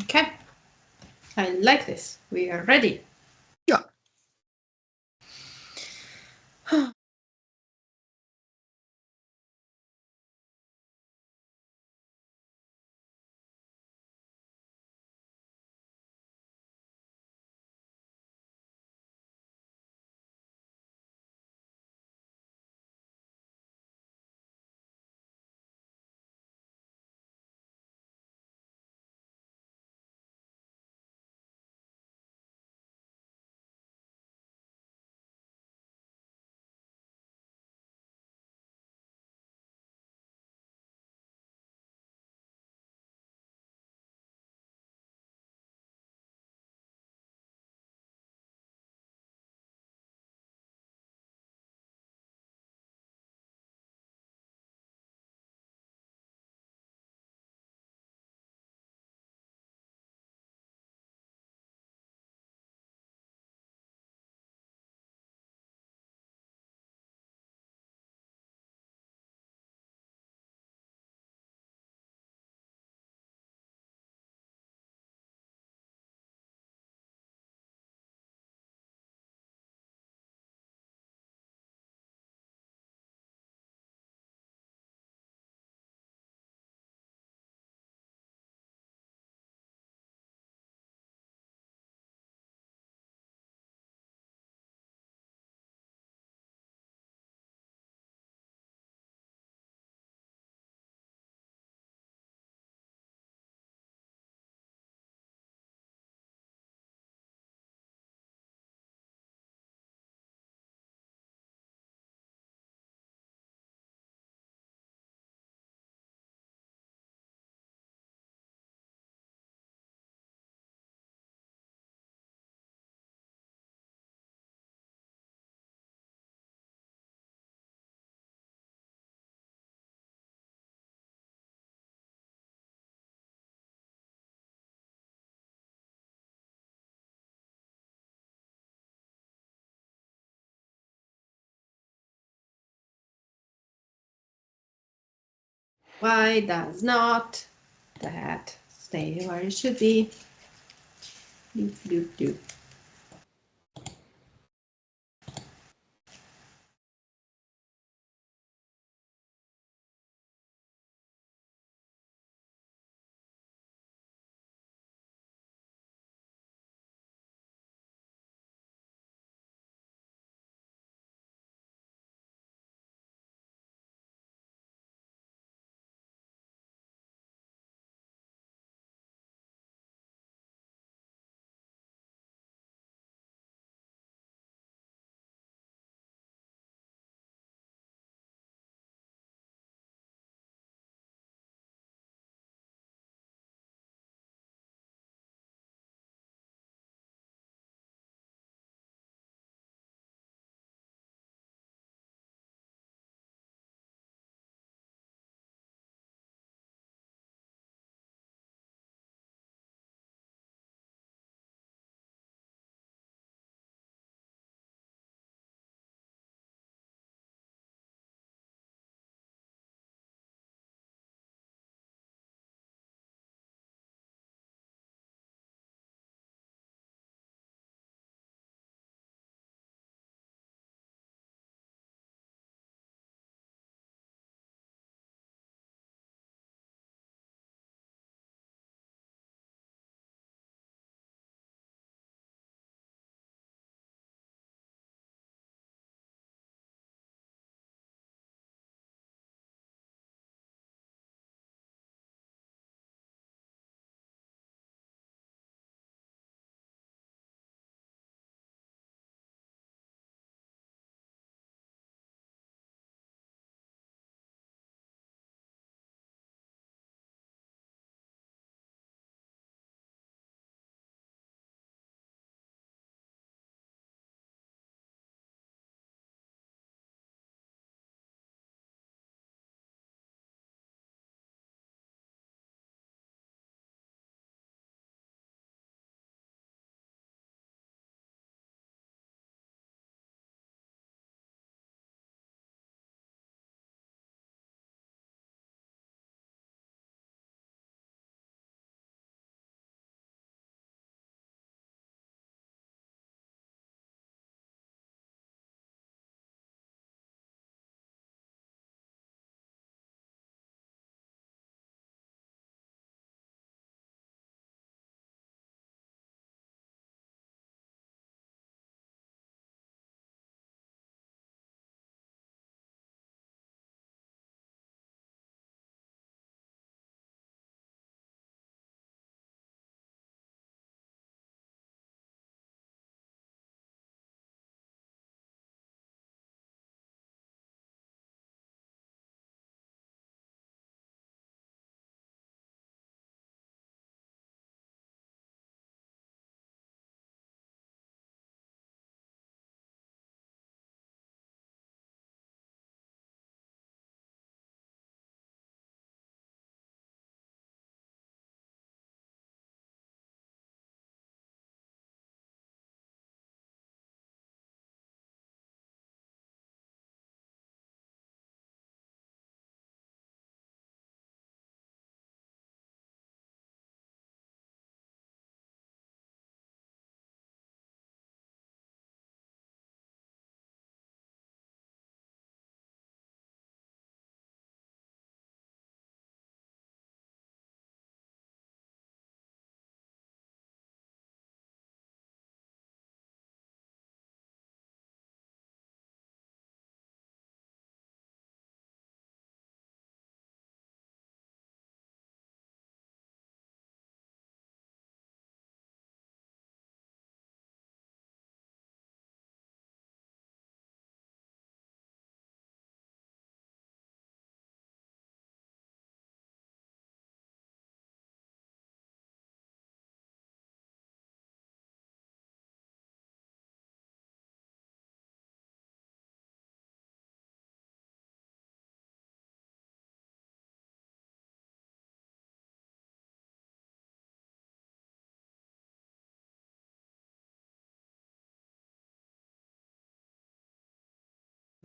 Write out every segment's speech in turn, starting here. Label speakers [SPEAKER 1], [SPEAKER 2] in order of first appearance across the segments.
[SPEAKER 1] Okay, I like this. We are ready.
[SPEAKER 2] Yeah.
[SPEAKER 1] Why does not that stay where it should be? Doop, doop, doop.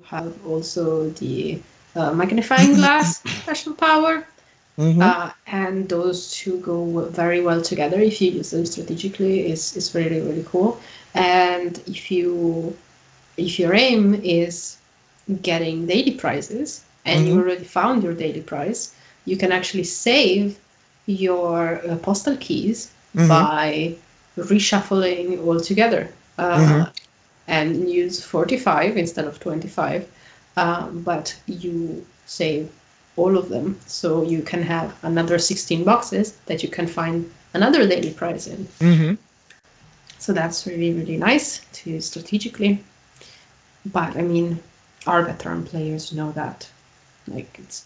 [SPEAKER 1] have also the magnifying glass special power.
[SPEAKER 2] Mm-hmm.
[SPEAKER 1] And those two go very well together if you use them strategically. Is really really cool. And if your aim is getting daily prizes and you
[SPEAKER 2] Mm-hmm.
[SPEAKER 1] already found your daily prize, you can actually save your postal keys
[SPEAKER 2] Mm-hmm.
[SPEAKER 1] by reshuffling all together
[SPEAKER 2] Mm-hmm.
[SPEAKER 1] and use 45 instead of 25. But you save all of them, so you can have another 16 boxes that you can find another daily prize in.
[SPEAKER 2] Mm-hmm.
[SPEAKER 1] So that's really, really nice to use strategically. But I mean, our veteran players know that. Like, it's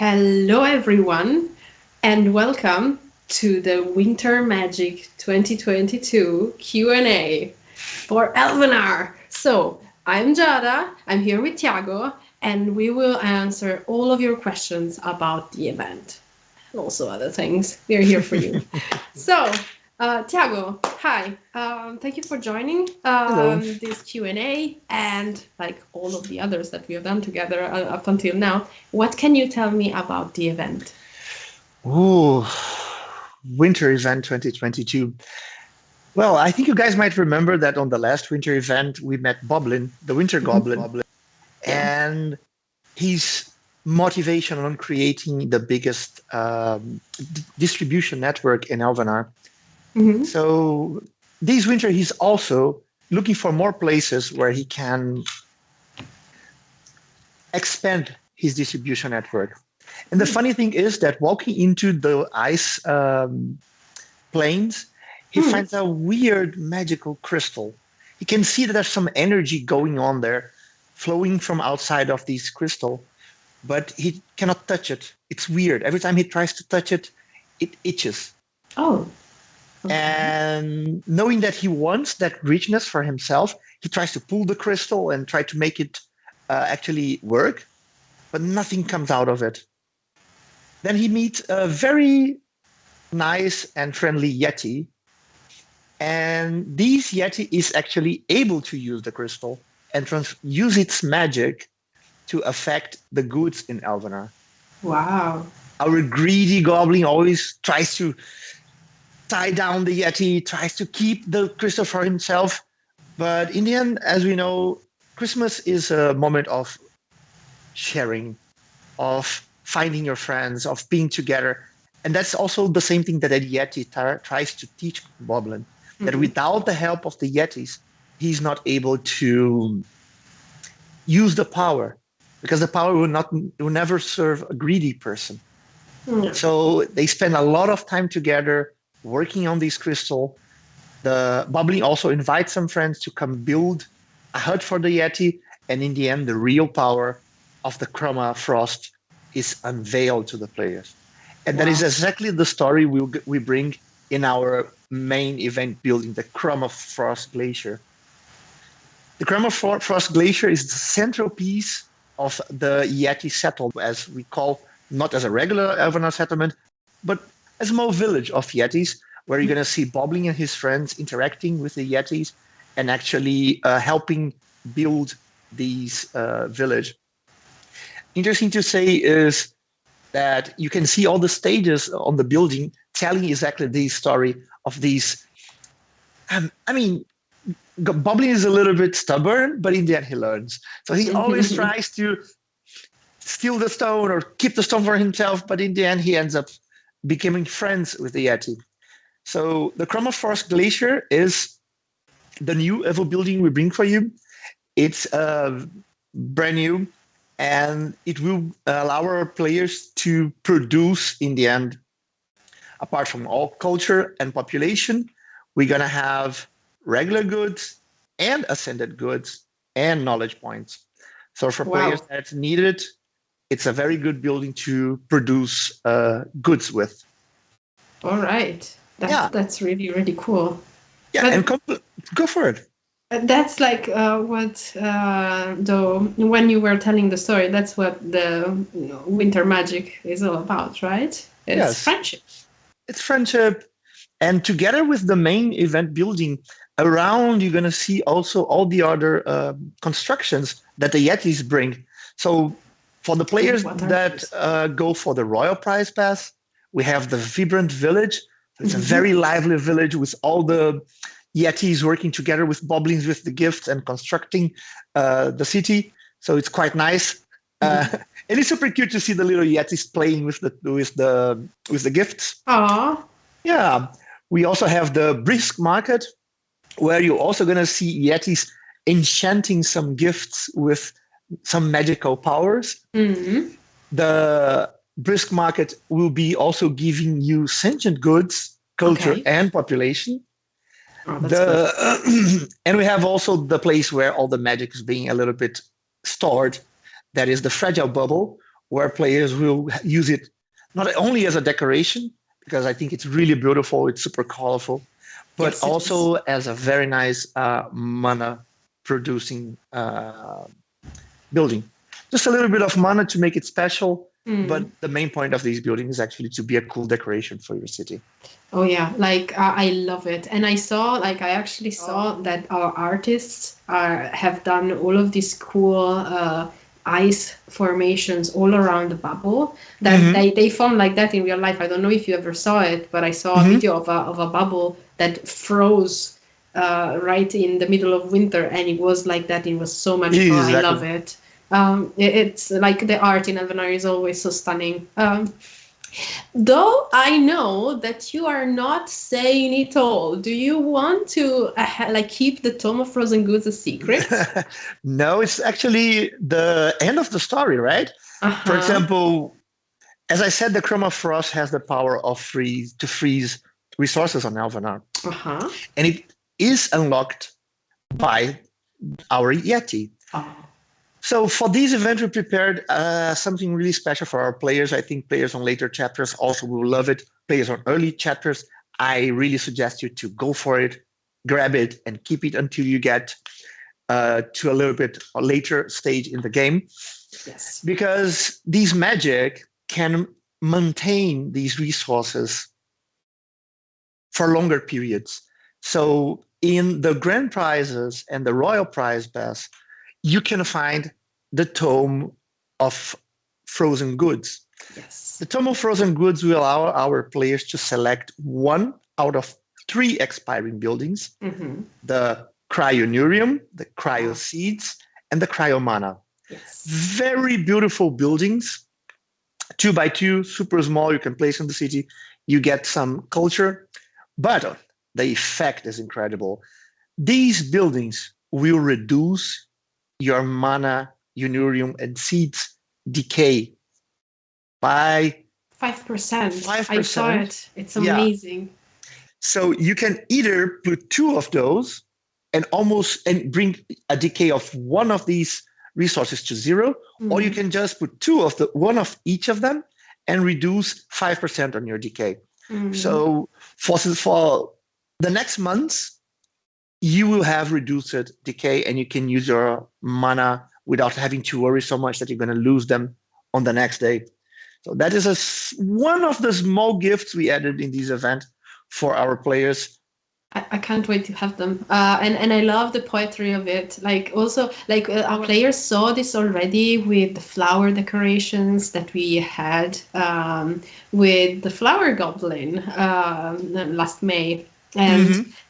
[SPEAKER 1] Hello, everyone, and welcome to the Winter Magic 2022 Q&A for Elvenar. So, I'm Giada, I'm here with Thiago, and we will answer all of your questions about the event and also other things. We're here for you. So, Tiago, hi. Thank you for joining
[SPEAKER 2] Hello.
[SPEAKER 1] this Q&A and like all of the others that we have done together up until now. What can you tell me about the event?
[SPEAKER 2] Ooh, Winter Event 2022. Well, I think you guys might remember that on the last winter event, we met Boblin, the Winter Goblin,
[SPEAKER 1] Yeah.
[SPEAKER 2] and his motivation on creating the biggest distribution network in Elvenar.
[SPEAKER 1] Hmm.
[SPEAKER 2] So this winter, he's also looking for more places where he can expand his distribution network. And the funny thing is that walking into the ice plains, he
[SPEAKER 1] Hmm.
[SPEAKER 2] finds a weird magical crystal. He can see that there's some energy going on there, flowing from outside of this crystal, but he cannot touch it. It's weird. Every time he tries to touch it, it itches.
[SPEAKER 1] Oh, okay.
[SPEAKER 2] And knowing that he wants that richness for himself, he tries to pull the crystal and try to make it actually work, but nothing comes out of it. Then he meets a very nice and friendly Yeti. And this Yeti is actually able to use the crystal and use its magic to affect the goods in Elvenar.
[SPEAKER 1] Wow.
[SPEAKER 2] Our greedy goblin always tries to tie down the Yeti, tries to keep the crystal for himself. But in the end, as we know, Christmas is a moment of sharing, of finding your friends, of being together. And that's also the same thing that a Yeti tries to teach Boblin, that
[SPEAKER 1] Hmm.
[SPEAKER 2] without the help of the Yetis, he's not able to use the power because the power will never serve a greedy person.
[SPEAKER 1] Yeah.
[SPEAKER 2] So they spend a lot of time together working on this crystal. The Boblin also invites some friends to come build a hut for the Yeti, and in the end, the real power of the Chroma Frost is unveiled to the players. And that is
[SPEAKER 1] Wow.
[SPEAKER 2] exactly the story we bring in our main event building, the Chroma Frost Glacier. The Chroma Frost Glacier is the central piece of the Yeti settlement, as we call, not as a regular Elvenar settlement, but a small village of Yetis, where you're going to see Bobbling and his friends interacting with the Yetis and actually helping build these village. Interesting to say is that you can see all the stages on the building telling exactly the story of these. I mean, Boblin is a little bit stubborn, but in the end he learns. So he always tries to steal the stone or keep the stone for himself, but in the end he ends up becoming friends with the Yeti. So the Chroma Forest Glacier is the new Evo building we bring for you. It's brand new, and it will allow our players to produce in the end, apart from all culture and population, we're going to have regular goods and ascended goods and knowledge points. So for players
[SPEAKER 1] Wow.
[SPEAKER 2] that need it, it's a very good building to produce goods with.
[SPEAKER 1] All right.
[SPEAKER 2] Yeah,
[SPEAKER 1] That's really, really cool.
[SPEAKER 2] yeah,
[SPEAKER 1] But
[SPEAKER 2] and go for it.
[SPEAKER 1] That's like what the when you were telling the story, that's what the winter magic is all about, right? It's
[SPEAKER 2] Yes,
[SPEAKER 1] friendship.
[SPEAKER 2] it's friendship. And together with the main event building around, you're going to see also all the other constructions that the Yetis bring. So for the
[SPEAKER 1] Ooh,
[SPEAKER 2] players
[SPEAKER 1] what are
[SPEAKER 2] that
[SPEAKER 1] those?
[SPEAKER 2] go for the Royal Prize Pass, we have the Vibrant Village. So it's a
[SPEAKER 1] Hmm.
[SPEAKER 2] very lively village with all the Yetis working together with Boblins with the gifts and constructing the city. So it's quite nice. Uh,
[SPEAKER 1] Hmm.
[SPEAKER 2] and it's super cute to see the little Yetis playing with the gifts.
[SPEAKER 1] Aw.
[SPEAKER 2] Yeah, we also have the brisk market where you're also going to see Yetis enchanting some gifts with some magical powers.
[SPEAKER 1] Hmm.
[SPEAKER 2] The brisk market will be also giving you sentient goods, culture,
[SPEAKER 1] Okay.
[SPEAKER 2] and population.
[SPEAKER 1] Oh, that's good.
[SPEAKER 2] The and we have also the place where all the magic is being a little bit stored. That is the fragile bubble, where players will use it not only as a decoration, because I think it's really beautiful, it's super colorful, but
[SPEAKER 1] Yes, it is.
[SPEAKER 2] also as a very nice mana producing building. Just a little bit of mana to make it special, but the main point of these buildings is actually to be a cool decoration for your city.
[SPEAKER 1] Oh yeah, like I love it, and I saw like I actually saw that our artists are have done all of these cool ice formations all around the bubble that
[SPEAKER 2] Mm-hmm.
[SPEAKER 1] they form like that in real life. I don't know if you ever saw it, but I saw a
[SPEAKER 2] Mm-hmm.
[SPEAKER 1] video of a bubble that froze right in the middle of winter, and it was like that. It was so magical. I love
[SPEAKER 2] Exactly.
[SPEAKER 1] it. It's like the art in Elvenar is always so stunning. Though I know that you are not saying it all, do you want to like keep the Tome of Frozen Goods a secret?
[SPEAKER 2] No, it's actually the end of the story, right?
[SPEAKER 1] Uh
[SPEAKER 2] For
[SPEAKER 1] huh.
[SPEAKER 2] example, as I said, the Chroma Frost has the power of freeze resources on Elvenar,
[SPEAKER 1] Uh huh.
[SPEAKER 2] and it is unlocked by our Yeti.
[SPEAKER 1] Oh.
[SPEAKER 2] So for this event, we prepared something really special for our players. I think players on later chapters also will love it. Players on early chapters, I really suggest you to go for it, grab it, and keep it until you get to a little bit later stage in the game,
[SPEAKER 1] Yes.
[SPEAKER 2] because these magic can maintain these resources for longer periods. So in the grand prizes and the royal prize best, you can find the tome of frozen goods.
[SPEAKER 1] Yes.
[SPEAKER 2] The tome of frozen goods will allow our players to select one out of three expiring buildings:
[SPEAKER 1] Mm-hmm.
[SPEAKER 2] the cryonurium, the cryo
[SPEAKER 1] Wow.
[SPEAKER 2] seeds, and the cryomana.
[SPEAKER 1] Yes.
[SPEAKER 2] Very beautiful buildings, 2 by 2, super small. You can place in the city. You get some culture, but the effect is incredible. These buildings will reduce your mana, unurium, and seeds decay by
[SPEAKER 1] 5%. I saw
[SPEAKER 2] 5%.
[SPEAKER 1] it. It's
[SPEAKER 2] Yeah.
[SPEAKER 1] amazing.
[SPEAKER 2] So you can either put two of those and bring a decay of one of these resources to zero, or you
[SPEAKER 1] Mm.
[SPEAKER 2] can just put two of the one of each of them and reduce 5% on your decay.
[SPEAKER 1] Mm.
[SPEAKER 2] So for the next months, you will have reduced decay and you can use your mana without having to worry so much that you're going to lose them on the next day. So that is one of the small gifts we added in this event for our players.
[SPEAKER 1] I can't wait to have them. And I love the poetry of it. Like also like our players saw this already with the flower decorations that we had with the flower goblin last May. And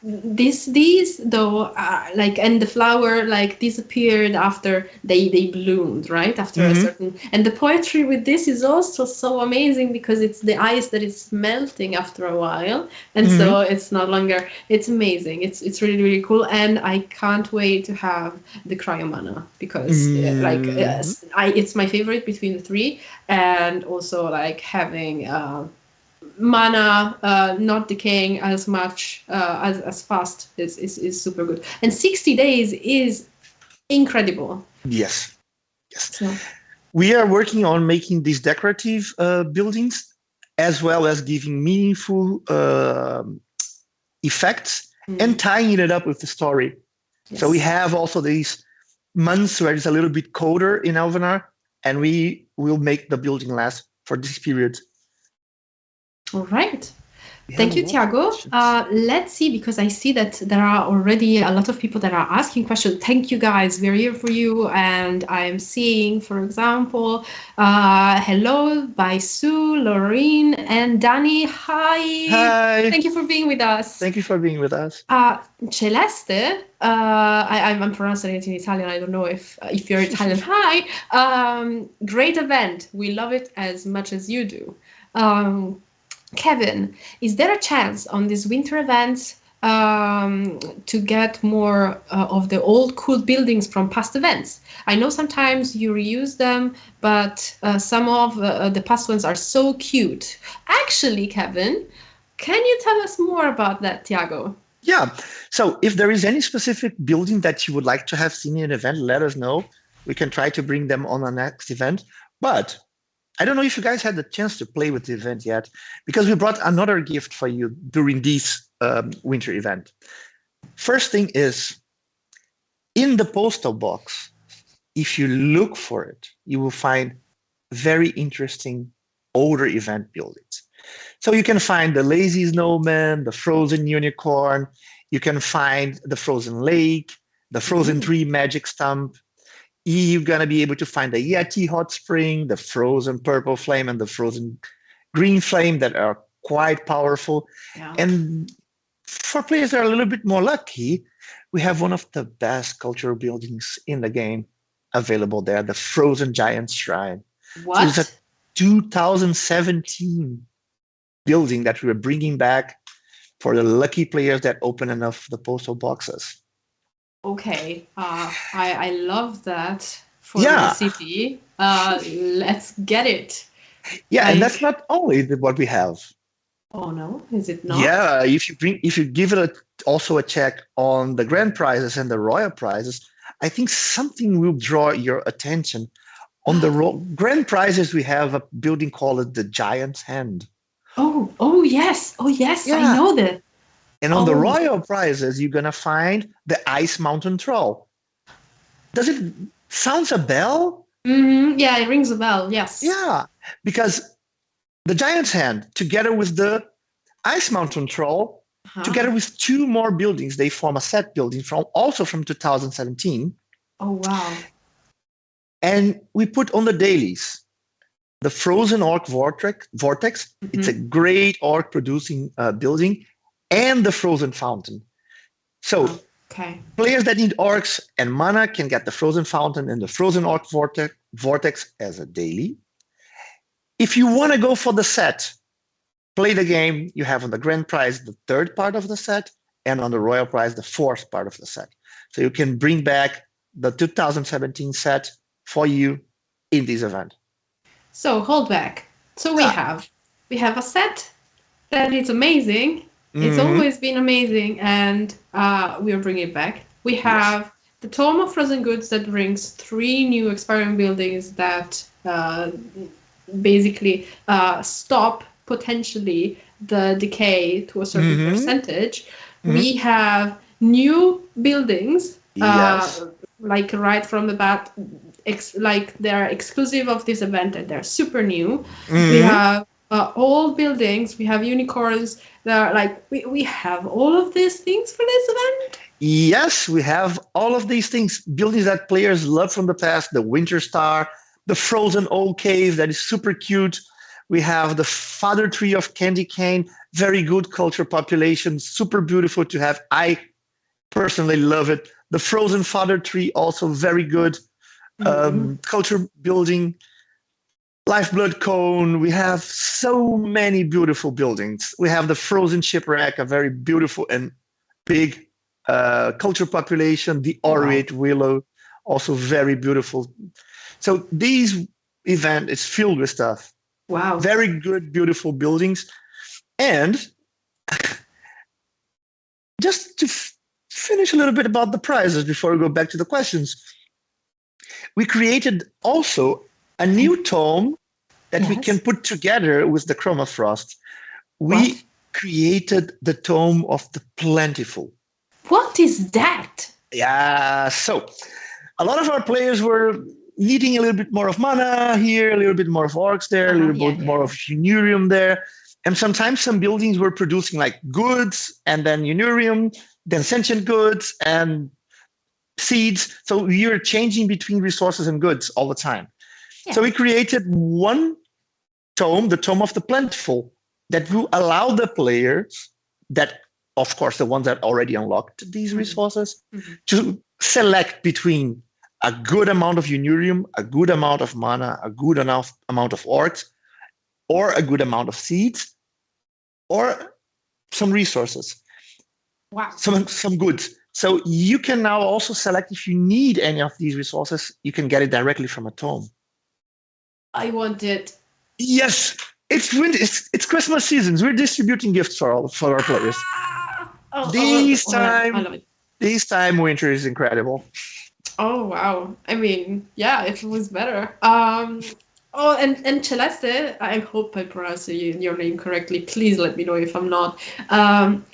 [SPEAKER 2] Mm-hmm.
[SPEAKER 1] these though like and the flower like disappeared after they bloomed, right, after a
[SPEAKER 2] Mm-hmm.
[SPEAKER 1] certain, and the poetry with this is also so amazing because it's the ice that is melting after a while, and so
[SPEAKER 2] Mm-hmm.
[SPEAKER 1] it's no longer, it's amazing, it's really really cool, and I can't wait to have the cryomana because
[SPEAKER 2] Mm-hmm.
[SPEAKER 1] it's my favorite between the three, and also like having mana not decaying as much as fast is super good, and 60 days is incredible.
[SPEAKER 2] Yes. Yes.
[SPEAKER 1] So
[SPEAKER 2] We are working on making these decorative buildings as well as giving meaningful effects and
[SPEAKER 1] mm,
[SPEAKER 2] tying it up with the story. So we
[SPEAKER 1] yes.
[SPEAKER 2] have also these months where it's a little bit colder in Alvenar, and we will make the building last for this period.
[SPEAKER 1] All right.
[SPEAKER 2] We have a
[SPEAKER 1] Thank you,
[SPEAKER 2] lot of
[SPEAKER 1] Tiago.
[SPEAKER 2] questions.
[SPEAKER 1] Let's see, because I see that there are already a lot of people that are asking questions. Thank you, guys. We're here for you. And I'm seeing, for example, hello by Sue, Laureen, and Danny. Hi.
[SPEAKER 2] Hi.
[SPEAKER 1] Thank you for being with us.
[SPEAKER 2] Thank you for being with us.
[SPEAKER 1] Celeste, I'm pronouncing it in Italian. I don't know if you're Italian. Hi. Great event. We love it as much as you do. Um, Kevin, is there a chance on these winter events to get more of the old cool buildings from past events? I know sometimes you reuse them, but some of the past ones are so cute. Actually, Kevin, can you tell us more about that, Tiago?
[SPEAKER 2] Yeah. So if there is any specific building that you would like to have seen in an event, let us know. We can try to bring them on our next event. But I don't know if you guys had the chance to play with the event yet, because we brought another gift for you during this winter event. First thing is, in the postal box, if you look for it, you will find very interesting older event buildings. So you can find the lazy snowman, the frozen unicorn, you can find the frozen lake, the frozen
[SPEAKER 1] Ooh.
[SPEAKER 2] tree magic stump. You're gonna be able to find the Yeti hot spring, the frozen purple flame, and the frozen green flame that are quite powerful.
[SPEAKER 1] Yeah.
[SPEAKER 2] And for players that are a little bit more lucky, we have one of the best cultural buildings in the game available there, the Frozen Giant Shrine. So it's a
[SPEAKER 1] What?
[SPEAKER 2] 2017 building that we're bringing back for the lucky players that open enough the postal boxes.
[SPEAKER 1] Okay. I love that for my
[SPEAKER 2] Yeah,
[SPEAKER 1] city. Let's get it.
[SPEAKER 2] yeah, and that's
[SPEAKER 1] Like,
[SPEAKER 2] not only what we have.
[SPEAKER 1] oh no, is it not?
[SPEAKER 2] Yeah, if you give it also a check on the grand prizes and the royal prizes, I think something will draw your attention. On the grand prizes, we have a building called the Giant's Hand.
[SPEAKER 1] Oh yes, oh yes, I
[SPEAKER 2] Yeah,
[SPEAKER 1] know that.
[SPEAKER 2] and on the
[SPEAKER 1] Oh,
[SPEAKER 2] royal prizes, you're gonna find the Ice Mountain Troll. Does it sounds a bell?
[SPEAKER 1] yeah, it rings a bell. Yes.
[SPEAKER 2] Yeah, because the Giant's Hand, together with the Ice Mountain Troll,
[SPEAKER 1] Huh.
[SPEAKER 2] together with two more buildings, they form a set building from also from 2017.
[SPEAKER 1] Oh wow.
[SPEAKER 2] And we put on the dailies the Frozen Orc Vortex. It's a
[SPEAKER 1] Hmm.
[SPEAKER 2] great orc producing building, and the Frozen Fountain. So
[SPEAKER 1] Okay.
[SPEAKER 2] players that need orcs and mana can get the Frozen Fountain and the Frozen Orc Vortex as a daily. If you want to go for the set, play the game. You have on the grand prize the third part of the set, and on the royal prize the fourth part of the set. So you can bring back the 2017 set for you in this event.
[SPEAKER 1] So hold back. So we
[SPEAKER 2] Yeah.
[SPEAKER 1] have a set that is amazing. It's
[SPEAKER 2] Mm-hmm.
[SPEAKER 1] always been amazing, and we are bringing it back. We
[SPEAKER 2] Yes.
[SPEAKER 1] have the Tome of Frozen Goods that brings three new experiment buildings that basically stop potentially the decay to a certain
[SPEAKER 2] Mm-hmm.
[SPEAKER 1] percentage.
[SPEAKER 2] Mm-hmm.
[SPEAKER 1] We have new buildings,
[SPEAKER 2] Yes.
[SPEAKER 1] like right from the bat, like they're exclusive of this event and they're super new. We
[SPEAKER 2] Mm-hmm.
[SPEAKER 1] have old buildings, we have unicorns. That are like we have all of these things for this event.
[SPEAKER 2] Yes, we have all of these things, buildings that players love from the past, the Winter Star, the Frozen Old Cave that is super cute. We have the Father Tree of Candy Cane, very good culture population, super beautiful to have. I personally love it. The Frozen Father Tree, also very good
[SPEAKER 1] Mm-hmm.
[SPEAKER 2] culture building. Lifeblood Cone. We have so many beautiful buildings. We have the Frozen Shipwreck, a very beautiful and big culture population. The
[SPEAKER 1] Wow.
[SPEAKER 2] Aureate Willow, also very beautiful. So this event is filled with stuff.
[SPEAKER 1] Wow.
[SPEAKER 2] Very good, beautiful buildings. And just to finish a little bit about the prizes before we go back to the questions, we created also a new tome that we can
[SPEAKER 1] Yes.
[SPEAKER 2] put together with the Chroma Frost.
[SPEAKER 1] What?
[SPEAKER 2] We created the Tome of the Plentiful.
[SPEAKER 1] What is that?
[SPEAKER 2] Yeah, so a lot of our players were needing a little bit more of mana here, a little bit more of orcs there, a little
[SPEAKER 1] Yeah,
[SPEAKER 2] bit
[SPEAKER 1] yeah,
[SPEAKER 2] more of
[SPEAKER 1] yeah.
[SPEAKER 2] Unurium there. And sometimes some buildings were producing like goods and then Unurium, then sentient goods and seeds. So we were changing between resources and goods all the time. So
[SPEAKER 1] Yeah.
[SPEAKER 2] we created one tome, the Tome of the Plentiful, that will allow the players that, of course, the ones that already unlocked these
[SPEAKER 1] Mhm.
[SPEAKER 2] resources,
[SPEAKER 1] Mhm.
[SPEAKER 2] to select between a good amount of Unurium, a good amount of mana, a good enough amount of orcs, or a good amount of seeds, or some resources,
[SPEAKER 1] Wow.
[SPEAKER 2] some goods. So you can now also select if you need any of these resources, you can get it directly from a tome.
[SPEAKER 1] I want it.
[SPEAKER 2] Yes, it's Christmas seasons. We're distributing gifts for our players.
[SPEAKER 1] Ah! Oh,
[SPEAKER 2] This
[SPEAKER 1] I
[SPEAKER 2] time,
[SPEAKER 1] love it.
[SPEAKER 2] this time winter is incredible.
[SPEAKER 1] Oh wow. I mean, yeah, if it was better. Oh, and Celeste, I hope I pronounced your name correctly. Please let me know if I'm not.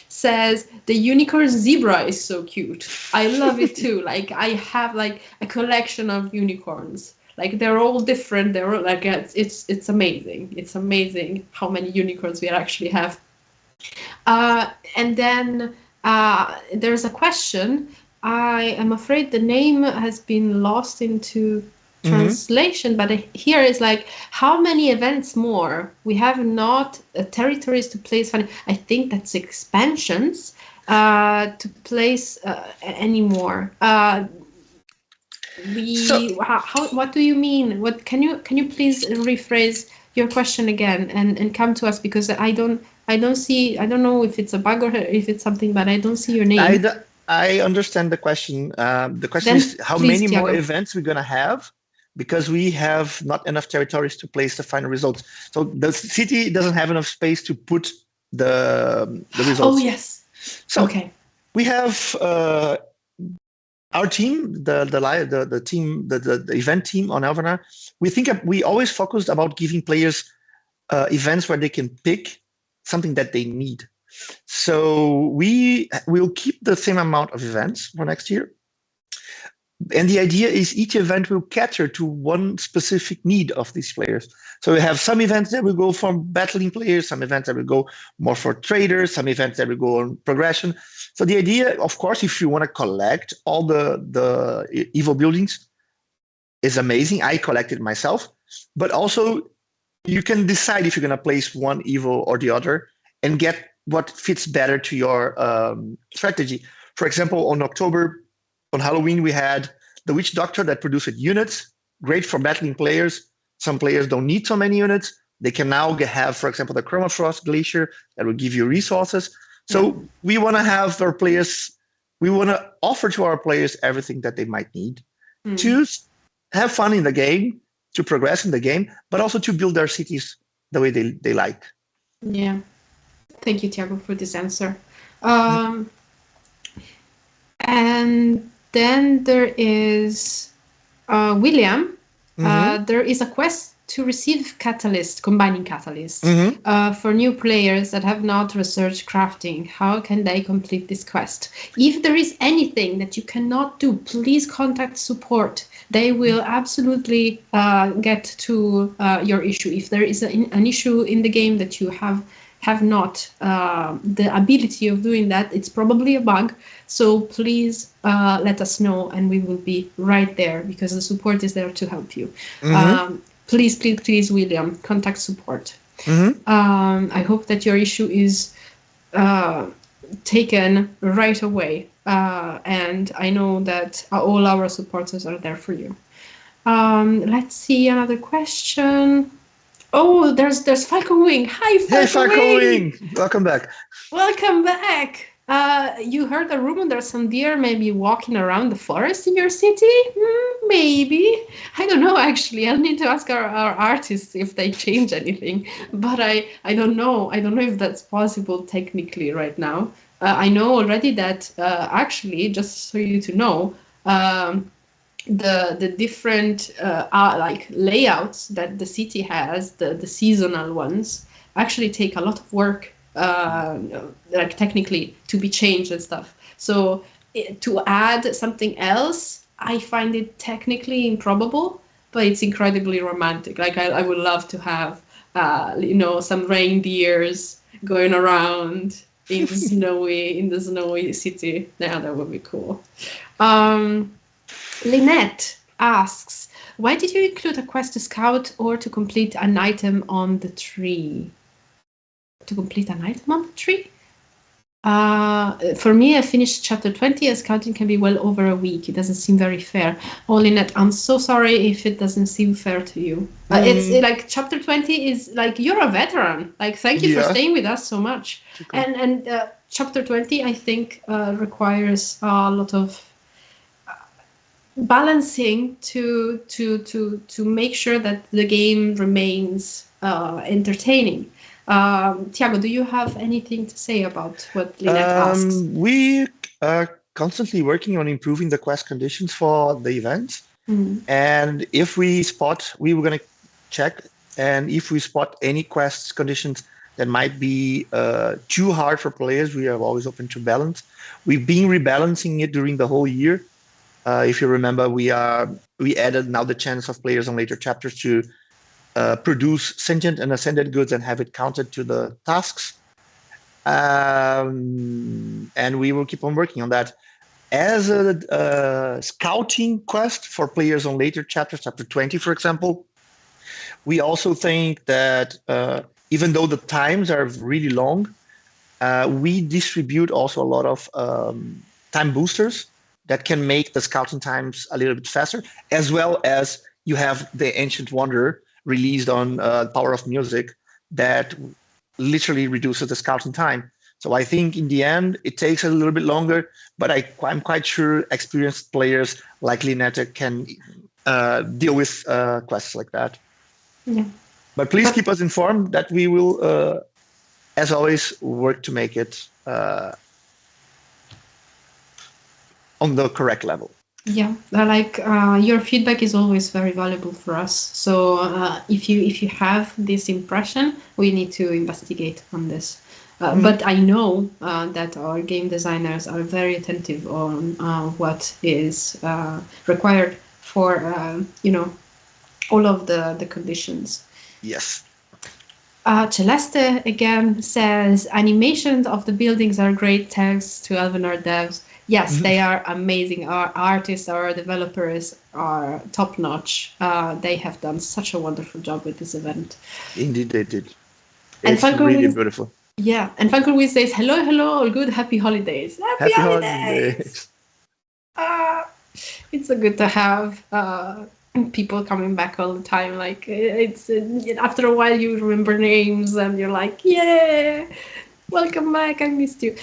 [SPEAKER 1] Says the unicorn zebra is so cute. I love it too. Like I have like a collection of unicorns. Like they're all different. They're all like it's amazing. It's amazing how many unicorns we actually have. And then there's a question. I am afraid the name has been lost into
[SPEAKER 2] Mm-hmm.
[SPEAKER 1] translation, but here is like, how many events more? We have not territories to place. I think that's expansions to place anymore.
[SPEAKER 2] So
[SPEAKER 1] What do you mean? What can you please rephrase your question again and come to us, because I don't know if it's a bug or if it's something, but I don't see your
[SPEAKER 2] I,
[SPEAKER 1] name.
[SPEAKER 2] d- I understand the question. The question
[SPEAKER 1] Then
[SPEAKER 2] is how
[SPEAKER 1] please,
[SPEAKER 2] many more
[SPEAKER 1] Tiago.
[SPEAKER 2] events we're going to have because we have not enough territories to place the final results. So the city doesn't have enough space to put the
[SPEAKER 1] Oh
[SPEAKER 2] results.
[SPEAKER 1] yes.
[SPEAKER 2] So
[SPEAKER 1] Okay.
[SPEAKER 2] we have our team, the team, the event team on Elvenar. We think we always focused about giving players events where they can pick something that they need. So we will keep the same amount of events for next year. And the idea is each event will cater to one specific need of these players. So we have some events that will go for battling players, some events that will go more for traders, some events that will go on progression. So the idea, of course, if you want to collect all the evil buildings, is amazing. I collected myself, but also you can decide if you're going to place one evil or the other and get what fits better to your strategy. For example, on October, on Halloween, we had the Witch Doctor that produced units, great for battling players. Some players don't need so many units. They can now have, for example, the Chromafrost Glacier that will give you resources.
[SPEAKER 1] Yeah.
[SPEAKER 2] So we want to have our players, we want to offer to our players everything that they might need
[SPEAKER 1] Hmm.
[SPEAKER 2] to have fun in the game, to progress in the game, but also to build their cities the way they like.
[SPEAKER 1] Yeah. Thank you, Tiago, for this answer. Um, and then there is William.
[SPEAKER 2] Mm-hmm.
[SPEAKER 1] There is a quest to receive catalyst, combining catalysts,
[SPEAKER 2] Mm-hmm.
[SPEAKER 1] for new players that have not researched crafting. How can they complete this quest? If there is anything that you cannot do, please contact support. They will absolutely get to your issue. If there is an issue in the game that you have not the ability of doing that, it's probably a bug. So please let us know, and we will be right there because the support is there to help you.
[SPEAKER 2] Mm-hmm.
[SPEAKER 1] Please, William, contact support.
[SPEAKER 2] Mm-hmm.
[SPEAKER 1] I hope that your issue is uh, taken right away, and I know that all our supporters are there for you. Let's see another question. Oh, there's Falcon Wing. Hi,
[SPEAKER 2] Hey,
[SPEAKER 1] Falcon
[SPEAKER 2] Falco
[SPEAKER 1] Wing.
[SPEAKER 2] Wing, welcome back.
[SPEAKER 1] Welcome back. You heard a rumor there's some deer maybe walking around the forest in your city? Maybe. I don't know actually. I'll need to ask our artists if they change anything. But I don't know. I don't know if that's possible technically right now. I know already that actually, just so you to know, the different like layouts that the city has, the seasonal ones, actually take a lot of work, like technically to be changed and stuff. So to add something else, I find it technically improbable, but it's incredibly romantic. Like I would love to have some reindeers going around in the snowy city. Now that would be cool. Um, Lynette asks, why did you include a quest to scout or to complete an item on the tree? To complete an item on the tree? For me, I finished chapter 20, and scouting can be well over a week. It doesn't seem very fair. Oh, Lynette, I'm so sorry if it doesn't seem fair to you. It's
[SPEAKER 2] Mm,
[SPEAKER 1] like chapter 20 is like, you're a veteran. Like, thank you for
[SPEAKER 2] yeah,
[SPEAKER 1] staying with us so much.
[SPEAKER 2] welcome.
[SPEAKER 1] And chapter 20, I think, requires a lot of balancing to make sure that the game remains entertaining. Tiago, do you have anything to say about what Lynette asks?
[SPEAKER 2] We are constantly working on improving the quest conditions for the events.
[SPEAKER 1] Mm.
[SPEAKER 2] And if we spot, we were going to check. And if we spot any quests conditions that might be too hard for players, we are always open to balance. We've been rebalancing it during the whole year. If you remember, we added now the chance of players on later chapters to produce sentient and ascended goods and have it counted to the tasks. And we will keep on working on that. As a scouting quest for players on later chapters, chapter 20, for example, we also think that even though the times are really long, we distribute also a lot of time boosters that can make the scouting times a little bit faster, as well as you have the Ancient Wanderer released on Power of Music that literally reduces the scouting time. So I think in the end, it takes a little bit longer, but I'm quite sure experienced players like Lynette can deal with quests like that.
[SPEAKER 1] Yeah.
[SPEAKER 2] But please keep us informed that we will, as always, work to make it on the correct level.
[SPEAKER 1] Yeah, like your feedback is always very valuable for us. So if you have this impression, we need to investigate on this. But I know that our game designers are very attentive on what is required for all of the conditions.
[SPEAKER 2] Yes.
[SPEAKER 1] Celeste again says animations of the buildings are great thanks to Elvenar devs. Yes, they are amazing. Our artists, our developers are top notch. They have done such a wonderful job with this event.
[SPEAKER 2] Indeed, they did.
[SPEAKER 1] And
[SPEAKER 2] It's really beautiful.
[SPEAKER 1] Yeah, and Falcon says, hello, hello, all good, happy holidays. Happy holidays! It's so good to have people coming back all the time. Like, it's after a while you remember names and you're like, yeah, welcome back, I missed you.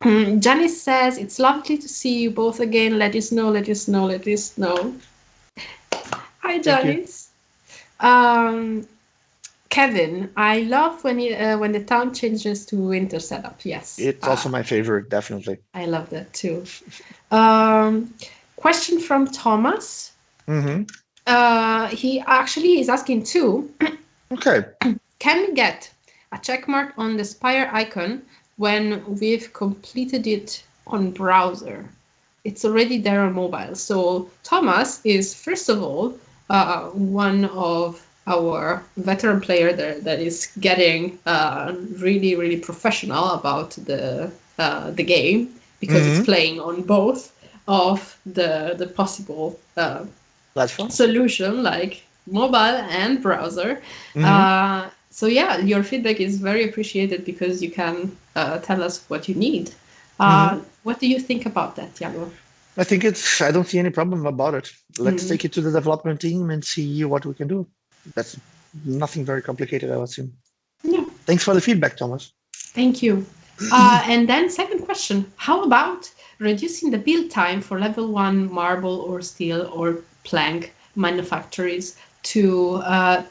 [SPEAKER 1] Janice says, it's lovely to see you both again. Let us know, let us know, let us know. Hi, Janice. Kevin, I love when the town changes to winter setup. Yes.
[SPEAKER 2] It's also my favorite, definitely.
[SPEAKER 1] I love that too. Question from Thomas. He actually is asking too.
[SPEAKER 2] Okay.
[SPEAKER 1] Can we get a check mark on the Spire icon when we've completed it on browser? It's already there on mobile. So Thomas is, first of all, one of our veteran player that is getting really, really professional about the game because it's playing on both of the possible solution, like mobile and browser. So yeah, your feedback is very appreciated because you can tell us what you need. What do you think about that, Thiago?
[SPEAKER 2] I don't see any problem about it. Let's take it to the development team and see what we can do. That's nothing very complicated, I would assume.
[SPEAKER 1] Yeah.
[SPEAKER 2] Thanks for the feedback, Thomas.
[SPEAKER 1] Thank you. And then second question, how about reducing the build time for level 1 marble or steel or plank manufacturers to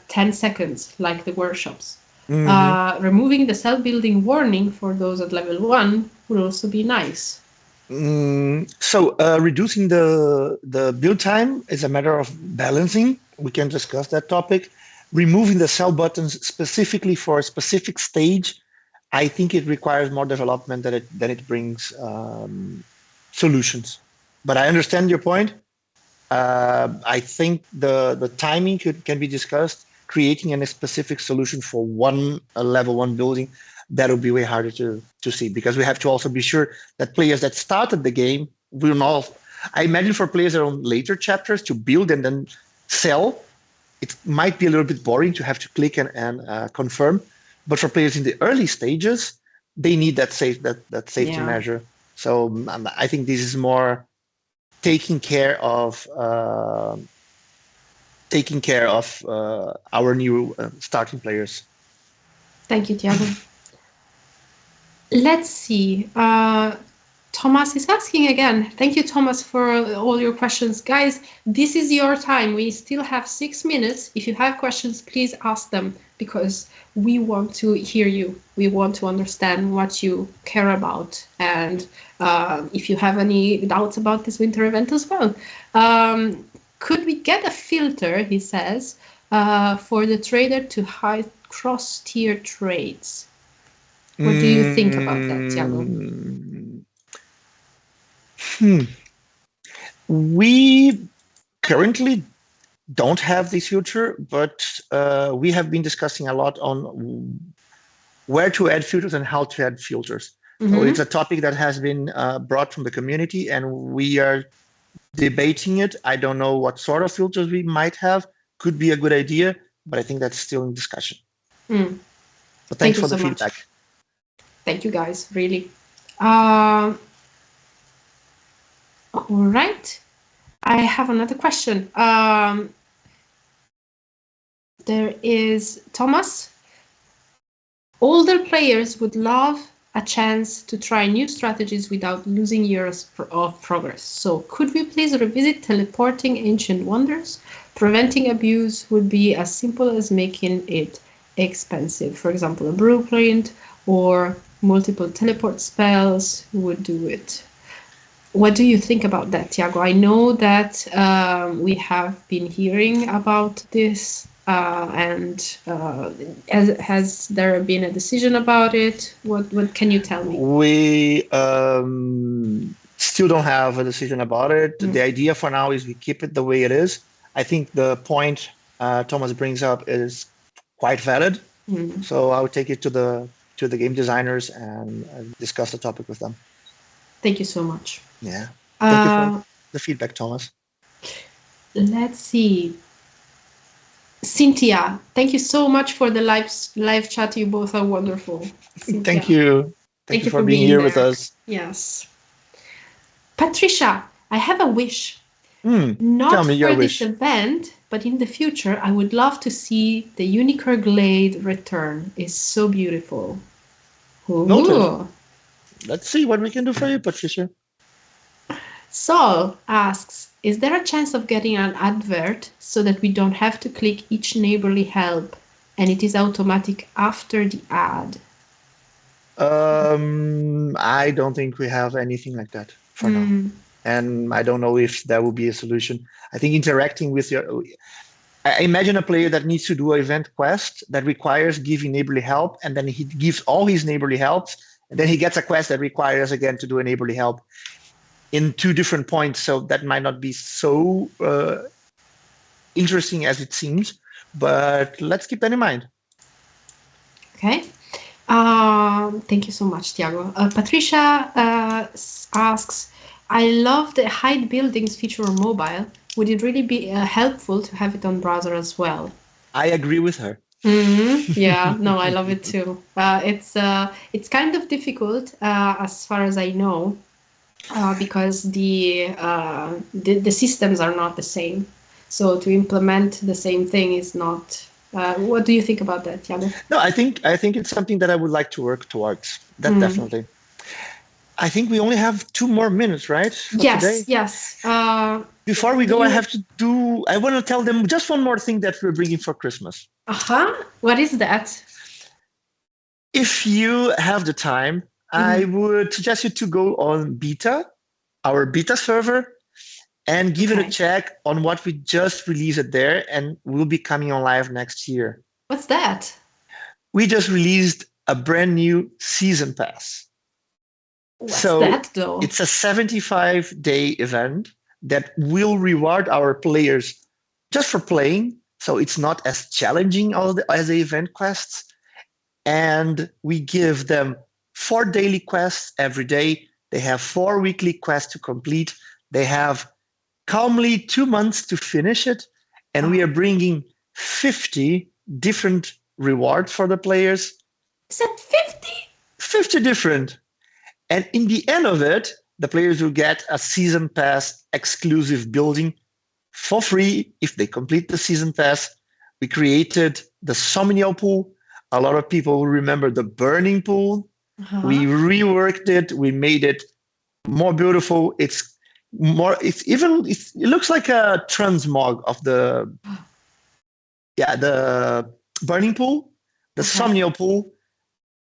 [SPEAKER 1] 10 seconds, like the workshops? Removing the cell building warning for those at level 1 would also be nice.
[SPEAKER 2] So reducing the build time is a matter of balancing. We can discuss that topic. Removing the cell buttons specifically for a specific stage, I think it requires more development than it brings solutions. But I understand your point. I think the timing can be discussed. Creating a specific solution for a level 1 building, that'll be way harder to see, because we have to also be sure that players that started the game will not. I imagine for players that are on later chapters to build and then sell, it might be a little bit boring to have to click and confirm. But for players in the early stages, they need that safety measure. So I think this is more taking care of our new starting players.
[SPEAKER 1] Thank you, Thiago. Let's see. Thomas is asking again. Thank you, Thomas, for all your questions. Guys, this is your time. We still have 6 minutes. If you have questions, please ask them, because we want to hear you. We want to understand what you care about. And if you have any doubts about this winter event as well. Could we get a filter, he says, for the trader to hide cross-tier trades. What do you think about that, Thiago?
[SPEAKER 2] We currently don't have this feature, but we have been discussing a lot on where to add filters and how to add filters. So it's a topic that has been brought from the community, and we are debating it. I don't know what sort of filters we might have. Could be a good idea, but I think that's still in discussion. So thanks for the feedback.
[SPEAKER 1] Thank you, guys. Really. All right. I have another question. There is Thomas. Older players would love a chance to try new strategies without losing years of progress. So could we please revisit teleporting ancient wonders? Preventing abuse would be as simple as making it expensive. For example, a blueprint or multiple teleport spells would do it. What do you think about that, Thiago? I know that we have been hearing about this, and has there been a decision about it? What can you tell me?
[SPEAKER 2] We still don't have a decision about it. The idea for now is we keep it the way it is. I think the point Thomas brings up is quite valid. So I'll take it to the game designers and discuss the topic with them.
[SPEAKER 1] Thank you so much.
[SPEAKER 2] Yeah. Thank you for the feedback, Thomas.
[SPEAKER 1] Let's see. Cynthia, thank you so much for the live chat. You both are wonderful. Cynthia.
[SPEAKER 2] Thank you. Thank you for being here with us.
[SPEAKER 1] Yes. Patricia, I have a wish.
[SPEAKER 2] Not
[SPEAKER 1] for this event, but in the future, I would love to see the Unicorn Glade return. It's so beautiful.
[SPEAKER 2] Noted. Let's see what we can do for you, Patricia.
[SPEAKER 1] Saul asks, is there a chance of getting an advert so that we don't have to click each neighborly help and it is automatic after the ad?
[SPEAKER 2] I don't think we have anything like that for now. And I don't know if that will be a solution. I think interacting with I imagine a player that needs to do an event quest that requires giving neighborly help, and then he gives all his neighborly helps, and then he gets a quest that requires again to do a neighborly help in 2 different points. So that might not be so interesting as it seems, but let's keep that in mind.
[SPEAKER 1] Okay. Thank you so much, Thiago. Patricia asks, I love the hide buildings feature on mobile. Would it really be helpful to have it on browser as well?
[SPEAKER 2] I agree with her.
[SPEAKER 1] Yeah, no, I love it too. It's kind of difficult as far as I know, because the systems are not the same. So to implement the same thing is not. What do you think about that, Thiago?
[SPEAKER 2] No, I think it's something that I would like to work towards. That definitely. I think we only have 2 more minutes, right?
[SPEAKER 1] Yes, yes.
[SPEAKER 2] Before we go, I want to tell them just one more thing that we're bringing for Christmas.
[SPEAKER 1] What is that?
[SPEAKER 2] If you have the time, I would suggest you to go on beta, our beta server, and give it a check on what we just released there, and will be coming on live next year.
[SPEAKER 1] What's that?
[SPEAKER 2] We just released a brand new season pass.
[SPEAKER 1] What's that, though?
[SPEAKER 2] It's a 75-day event that will reward our players just for playing. So it's not as challenging as the event quests. And we give them 4 daily quests every day. They have 4 weekly quests to complete. They have calmly 2 months to finish it. And we are bringing 50 different rewards for the players.
[SPEAKER 1] Is that 50?
[SPEAKER 2] 50 different. And in the end of it, the players will get a season pass exclusive building for free if they complete the season pass. We created the Somnial pool. A lot of people will remember the burning pool. We reworked it. We made it more beautiful. It looks like a transmog of the burning pool, the Somnial pool,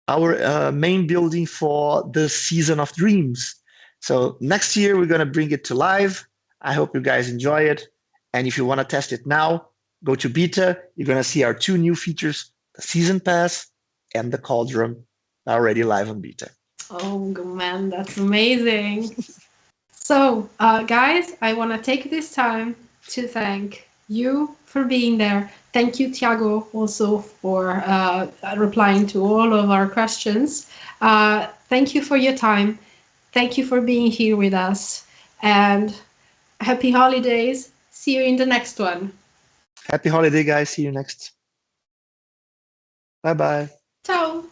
[SPEAKER 2] our main building for the Season of Dreams. So next year, we're going to bring it to live. I hope you guys enjoy it. And if you want to test it now, go to beta, you're going to see our two new features, the season pass and the cauldron, already live on beta.
[SPEAKER 1] Oh man, that's amazing. So, guys, I want to take this time to thank you for being there. Thank you, Thiago, also for replying to all of our questions. Thank you for your time. Thank you for being here with us. And happy holidays. See you in the next one.
[SPEAKER 2] Happy holiday, guys. See you next. Bye bye.
[SPEAKER 1] Ciao.